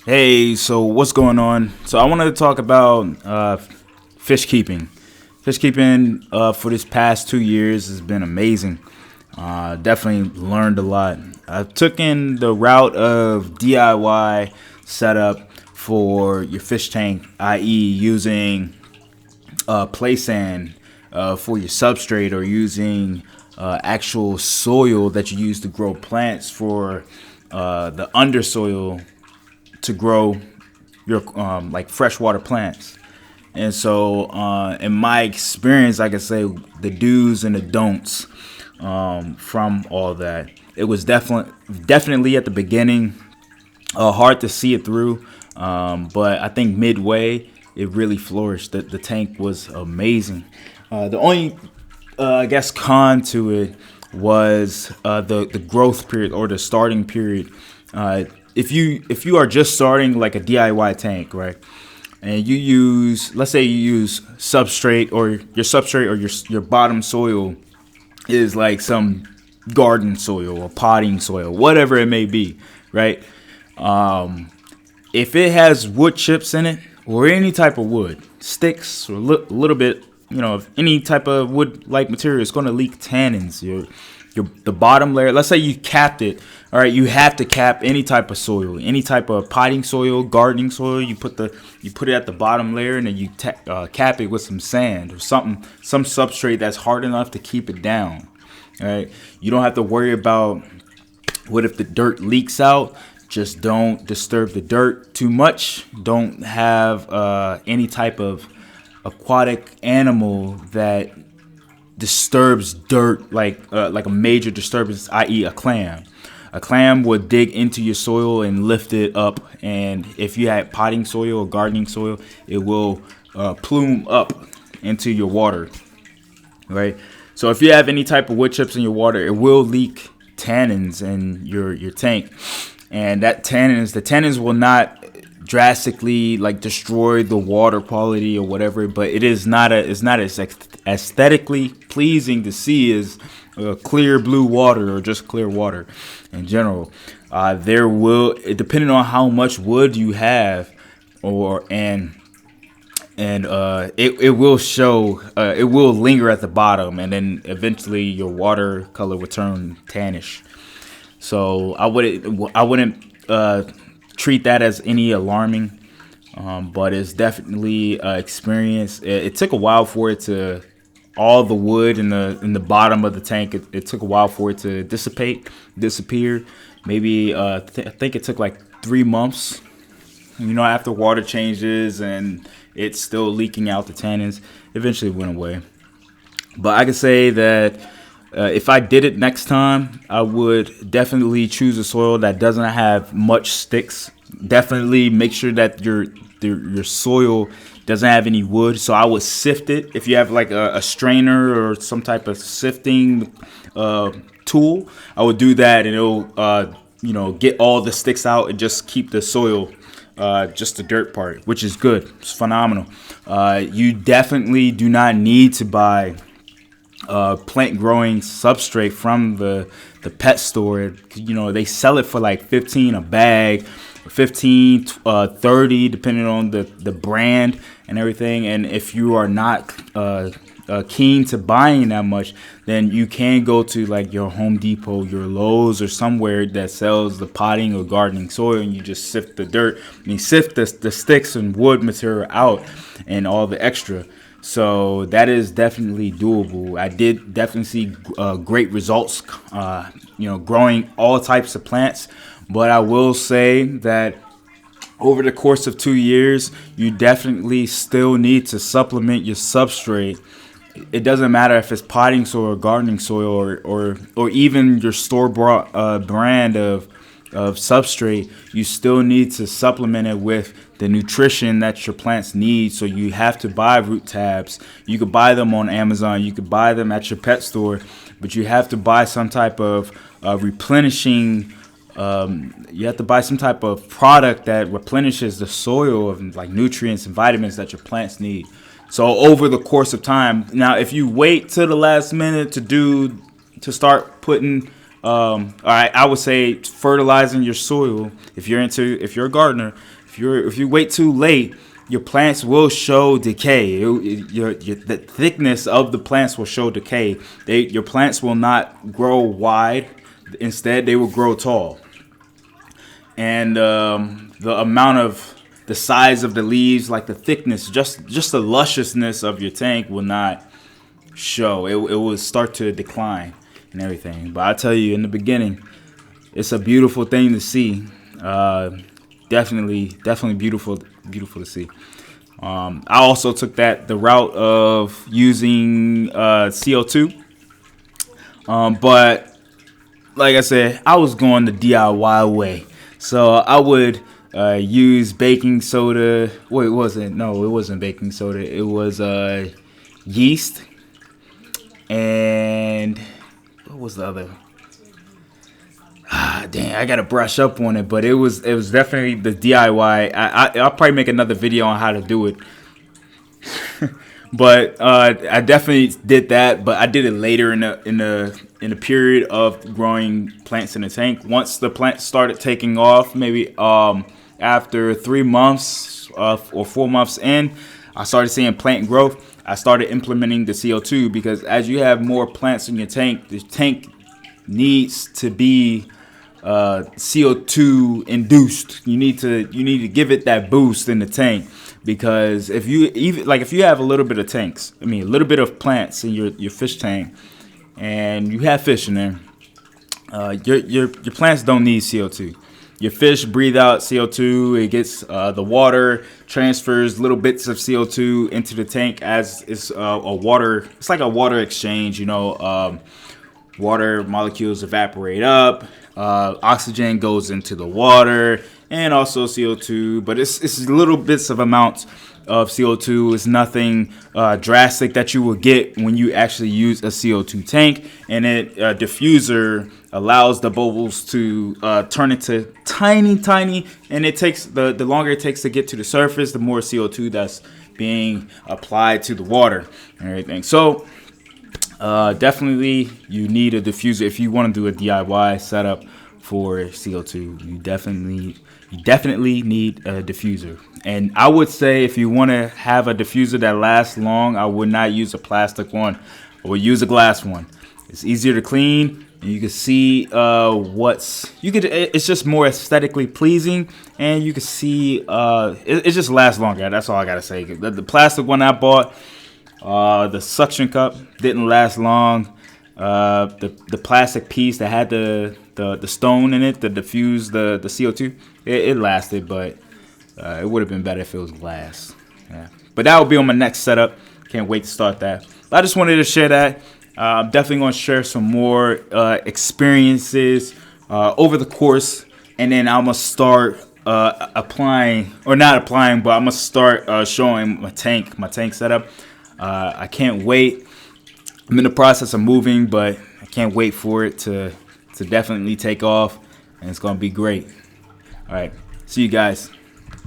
Hey, so what's going on? So I wanted to talk about fish keeping. Fish keeping for this past 2 years has been amazing. Definitely learned a lot. I took in the route of DIY setup for your fish tank, i.e., using play sand for your substrate or using actual soil that you use to grow plants for the undersoil to grow your like freshwater plants. And so, in my experience, I can say the do's and the don'ts from all that. It was definitely at the beginning hard to see it through, but I think midway it really flourished. The tank was amazing. The only, I guess, con to it was the growth period or the starting period. If you are just starting like a DIY tank, right? And you use, let's say you use substrate or your bottom soil is like some garden soil or potting soil, whatever it may be, right? If it has wood chips in it or any type of wood, sticks or a little bit, of any type of wood like material, it's going to leak tannins. The bottom layer, let's say you capped it. All right, you have to cap any type of soil, any type of potting soil, gardening soil. You put it at the bottom layer, and then you cap it with some sand or something, some substrate that's hard enough to keep it down. All right, you don't have to worry about what if the dirt leaks out. Just don't disturb the dirt too much. Don't have any type of aquatic animal that disturbs dirt like a major disturbance, i.e., a clam. A clam would dig into your soil and lift it up, and if you had potting soil or gardening soil, it will plume up into your water, right? So if you have any type of wood chips in your water, it will leak tannins in your tank, and the tannins will not drastically like destroy the water quality or whatever, but it's not as aesthetically pleasing to see as clear blue water or just clear water in general. There will, depending on how much wood you have, or it will show, it will linger at the bottom, and then eventually your water color will turn tannish. So I wouldn't treat that as any alarming, but it's definitely experience. It took a while for it to, all the wood in the bottom of the tank. It took a while for it to disappear. Maybe I think it took like 3 months. After water changes and it's still leaking out the tannins, eventually it went away. But I can say that if I did it next time, I would definitely choose a soil that doesn't have much sticks. Definitely make sure that your soil doesn't have any wood. So I would sift it. If you have like a strainer or some type of sifting tool, I would do that, and it'll get all the sticks out and just keep the soil, just the dirt part, which is good. It's phenomenal. You definitely do not need to buy plant growing substrate from the pet store. They sell it for like 15 a bag, 15 30 depending on the brand and everything. And if you are not keen to buying that much, then you can go to like your Home Depot, your Lowe's, or somewhere that sells the potting or gardening soil, and you just sift the dirt. Sift the sticks and wood material out and all the extra. So that is definitely doable. I did definitely see great results, growing all types of plants. But I will say that over the course of 2 years, you definitely still need to supplement your substrate. It doesn't matter if it's potting soil or gardening soil, or even your store bought brand of substrate. You still need to supplement it with the nutrition that your plants need. So you have to buy root tabs. You could buy them on Amazon. You could buy them at your pet store, but you have to buy some type of replenishing. You have to buy some type of product that replenishes the soil of like nutrients and vitamins that your plants need. So over the course of time, now if you wait till the last minute to start putting All right, I would say fertilizing your soil. If you're a gardener, if you wait too late, your plants will show decay. The thickness of the plants will show decay. Your plants will not grow wide. Instead, they will grow tall. And the size of the leaves, like the thickness, just the lusciousness of your tank will not show. It will start to decline and everything. But I tell you, in the beginning, it's a beautiful thing to see. Definitely beautiful to see. I also took the route of using CO2, but like I said, I was going the DIY way. So I would use baking soda. Wait, wasn't? No, it wasn't baking soda. It was yeast. And what was the other? Dang, I gotta brush up on it. But it was definitely the DIY. I'll probably make another video on how to do it. But I definitely did that, but I did it later in the period of growing plants in the tank. Once the plants started taking off, maybe after 3 months or 4 months in, I started seeing plant growth. I started implementing the CO2 because as you have more plants in your tank, the tank needs to be CO2 induced. You need to give it that boost in the tank. Because if you have a little bit of a little bit of plants in your fish tank, and you have fish in there, your plants don't need CO2. Your fish breathe out CO2. It gets the water transfers little bits of CO2 into the tank as it's a water. It's like a water exchange, water molecules evaporate up, oxygen goes into the water, and also CO2, but it's little bits of amounts of CO2. It's nothing drastic that you will get when you actually use a CO2 tank, and a diffuser allows the bubbles to turn into tiny, and it takes the longer it takes to get to the surface, the more CO2 that's being applied to the water and everything. So definitely you need a diffuser if you want to do a DIY setup for CO2. You definitely need a diffuser. And I would say if you want to have a diffuser that lasts long, I would not use a plastic one. I would use a glass one. It's easier to clean, and you can see it's just more aesthetically pleasing, and you can see it just lasts longer. That's all I gotta say. The plastic one I bought, the suction cup didn't last long. The plastic piece that had the stone in it to diffuse the CO2, it lasted, but it would have been better if it was glass. Yeah. But that will be on my next setup. Can't wait to start that. But I just wanted to share that. I'm definitely going to share some more experiences over the course, and then I'm going to start applying, or not applying, but I'm going to start showing my tank setup. I can't wait. I'm in the process of moving, but I can't wait for it to definitely take off, and it's going to be great. All right. See you guys.